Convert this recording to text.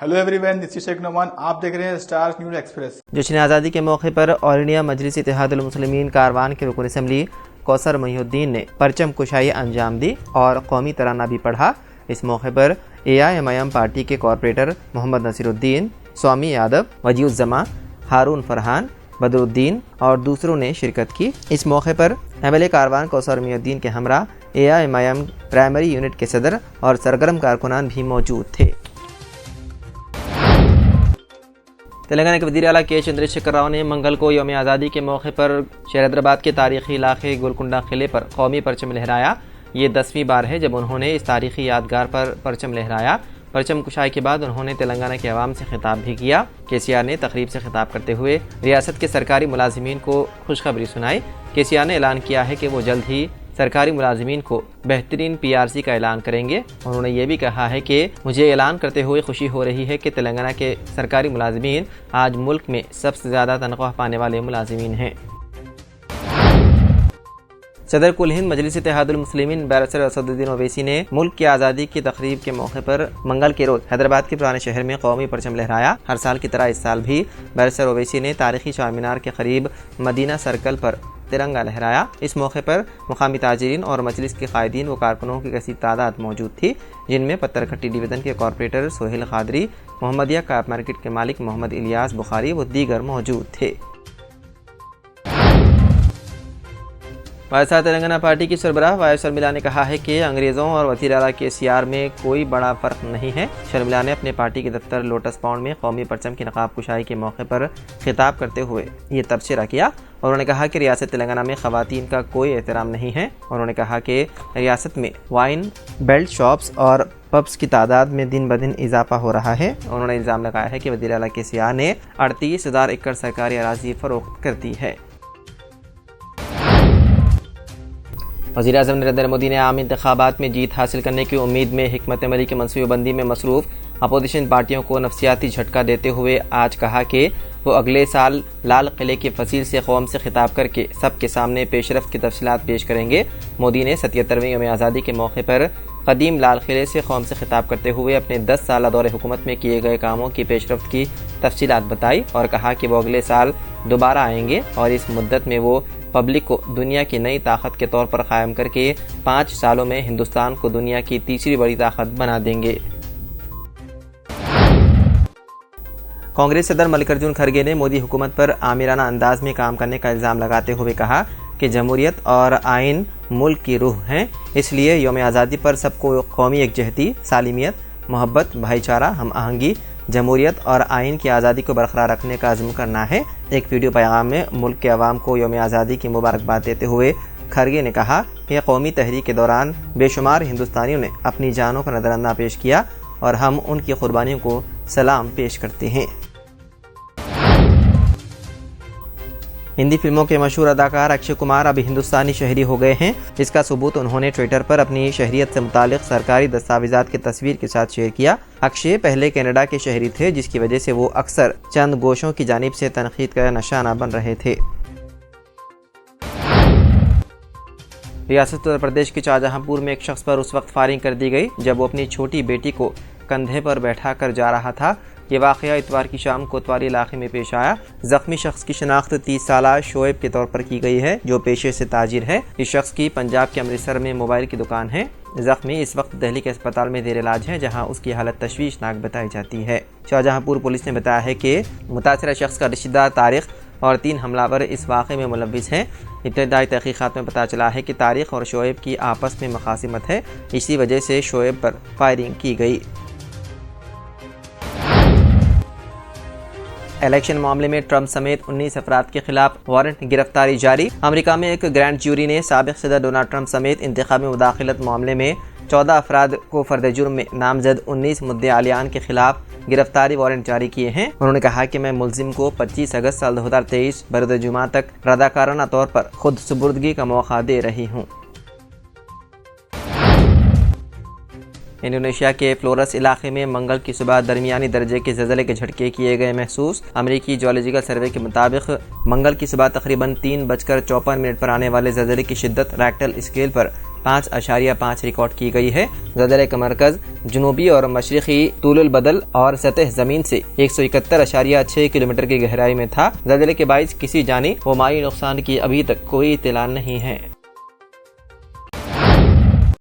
Hello everyone, this is Sheikh Noman. आप देख रहे हैं स्टार न्यूज़ एक्सप्रेस। जश्न आज़ादी के मौके पर ऑल इंडिया मजलिस इत्तेहादुल मुस्लिमीन कारवान के रुकन असम्बली कौसर मोहिउद्दीन ने परचम कुशाई अंजाम दी और कौमी तराना भी पढ़ा। इस मौके पर AIMIM पार्टी के कॉरपोरेटर मोहम्मद नसीरुद्दीन, स्वामी यादव, वजीउज़्ज़मा, हारून फरहान, बदरुद्दीन और दूसरों ने शिरकत की। इस मौके पर MLA कारवान कौसर मोहिउद्दीन के हमरा AIMIM प्राइमरी यूनिट के सदर और सरगर्म कारकुनान भी मौजूद थे। तेलंगाना के वज़ीर आला के चंद्रशेखर राव ने मंगल को यौम आज़ादी के मौके पर शहर हैदराबाद के तारीखी इलाके गोलकुंडा किले पर कौमी परचम लहराया। ये 10वीं बार है जब उन्होंने इस तारीखी यादगार पर परचम लहराया। परचम कुशाई के बाद उन्होंने तेलंगाना के अवाम से खिताब भी किया। KCR ने तकरीब से खिताब करते हुए रियासत के सरकारी मुलाजिमीन को खुशखबरी सुनाई। KCR ने ऐलान किया है कि वो जल्द ही सरकारी मुलाजिमीन को बेहतरीन PRC का ऐलान करेंगे। उन्होंने ये भी कहा है कि मुझे ऐलान करते हुए खुशी हो रही है कि तेलंगाना के सरकारी मुलाजिमीन आज मुल्क में सबसे ज़्यादा तनख्वाह पाने वाले मुलाजिमीन हैं। सदर कुल हिंद मजलिस इत्तेहादुल मुस्लिमीन बैरिस्टर असदुद्दीन ओवैसी ने मुल्क की आज़ादी की तकरीब के मौके पर मंगल के रोज़ हैदराबाद के पुराने शहर में कौमी परचम लहराया। हर साल की तरह इस साल भी बैरिस्टर ओवैसी ने तारीखी चार मीनार के करीब मदीना सर्कल पर तिरंगा लहराया। इस मौके पर मुकामी ताजिरीन और मजलिस के कायदीन व कारकुनों की कसीर तादाद मौजूद थी, जिनमें पत्थरघट्टी डिवीज़न के corporator Sohail Qadri, Mohammadia cap market के मालिक मोहम्मद इलियास बुखारी व दीगर मौजूद थे। वायएसआर तेलंगाना पार्टी की सरबराह वायस शर्मिला ने कहा है कि अंग्रेज़ों और वज़ीर आला KCR में कोई बड़ा फ़र्क नहीं है। शर्मिला ने अपने पार्टी के दफ्तर लोटस पाउंड में कौमी परचम की नकाब कुशाई के मौके पर खिताब करते हुए ये तबसरा किया। उन्होंने कहा कि रियासत तेलंगाना में ख़वातीन का कोई एहतराम नहीं है। उन्होंने कहा कि रियासत में वाइन, बेल्ट शॉप्स और पब्स की तादाद में दिन ब दिन इजाफा हो रहा है। उन्होंने इल्ज़ाम लगाया है कि वज़ीर आला KCR ने 38,000 एकड़ सरकारी अराज़ी फ़रोख्त कर दी है। वज़ीर आज़म नरेंद्र मोदी ने आम इंतखाबात में जीत हासिल करने की उम्मीद में हिकमत अमली की मनसूबाबंदी में मसरूफ़ अपोजिशन पार्टियों को नफसियाती झटका देते हुए आज कहा कि वो अगले साल लाल किले के फसील से कौम से खिताब करके सबके सामने पेशरफ्त की तफसीलात पेश करेंगे। मोदी ने 77वें यौम आज़ादी के मौके पर कदीम लाल किले से कौम से खिताब करते हुए अपने 10 साल दौरे हुकूमत में किए गए कामों की पेशरफ्त की तफसीलात बताई और कहा कि वो अगले साल दोबारा आएंगे और इस मुद्दत में वो पब्लिक को दुनिया की नई ताकत के तौर पर कायम करके 5 सालों में हिंदुस्तान को दुनिया की तीसरी बड़ी ताकत बना देंगे। कांग्रेस सदर मल्लिकार्जुन खड़गे ने मोदी हुकूमत पर आमिराना अंदाज में काम करने का इल्ज़ाम लगाते हुए कहा कि जमहूरियत और आइन मुल्क की रूह हैं, इसलिए यौम आज़ादी पर सबको कौमी एकजहती, सालिमियत, मोहब्बत, भाईचारा, हम आहंगी, जमहूरियत और आइन की आज़ादी को बरकरार रखने का अज़्म करना है। एक वीडियो पैगाम में मुल्क के अवाम को यौम आज़ादी की मुबारकबाद देते हुए खड़गे ने कहा कि कौमी तहरीक के दौरान बेशुमार हिंदुस्तानियों ने अपनी जानों का नजराना पेश किया और हम उनकी कुर्बानियों को सलाम पेश करते हैं। हिंदी फिल्मों के मशहूर अदाकार अक्षय कुमार अब हिंदुस्तानी शहरी हो गए हैं। इसका सबूत उन्होंने ट्विटर पर अपनी शहरियत से मुतालिक सरकारी दस्तावेजात की तस्वीर के साथ शेयर किया। अक्षय पहले कनाडा के शहरी थे, जिसकी वजह से वो अक्सर चंद गोशों की जानिब से तनकीद का निशाना बन रहे थे। रियासत उत्तर प्रदेश के शाहजहांपुर में एक शख्स पर उस वक्त फायरिंग कर दी गई जब वो अपनी छोटी बेटी को कंधे पर बैठा कर जा रहा था। ये वाक़या इतवार की शाम कोतवाली इलाके में पेश आया। जख्मी शख्स की शनाख्त 30 साला शोएब के तौर पर की गई है, जो पेशे से ताजिर है। इस शख्स की पंजाब के अमृतसर में मोबाइल की दुकान है। जख्मी इस वक्त दिल्ली के अस्पताल में ज़ेर इलाज है, जहां उसकी हालत तशवीशनाक बताई जाती है। शाहजहांपुर पुलिस ने बताया है कि मुतासरा शख्स का रिश्तेदार तारिक और 3 हमलावर इस वाक़े में मुलव्विस हैं। इब्तदाई तहक़ीक़ात में पता चला है कि तारिक और शोएब की आपस में मुखासिमत है, इसी वजह से शोएब पर फायरिंग की गई। इलेक्शन मामले में ट्रंप समेत 19 अफराद के खिलाफ वारंट गिरफ्तारी जारी। अमेरिका में एक ग्रैंड ज्यूरी ने साबिक़ सदर डोनाल्ड ट्रंप समेत इंतखाबी मुदाखलत मामले में 14 अफराद को फर्द जुर्म में नामजद 19 मुद्दे आलियान के खिलाफ गिरफ्तारी वारंट जारी किए हैं। उन्होंने कहा कि मैं मुलजिम को 25 अगस्त साल 2023 बरोज़ जुमा तक रदाकाराना तौर पर खुद सुपुर्दगी का मौका दे रही हूँ। इंडोनेशिया के फ्लोरस इलाके में मंगल की सुबह दरमियानी दर्जे के ज़लज़ले के झटके किए गए महसूस। अमेरिकी जियोलॉजिकल सर्वे के मुताबिक मंगल की सुबह तकरीबन 3:54 पर आने वाले ज़लज़ले की शिद्दत रैक्टल स्केल पर 5.5 ریکارڈ کی گئی ہے۔ زلزلے کا مرکز جنوبی اور مشرقی طول البدل اور سطح زمین سے 171.6 کلومیٹر کی گہرائی میں تھا۔ زلزلے کے باعث کسی جانی و مالی نقصان کی ابھی تک کوئی اطلاع نہیں ہے۔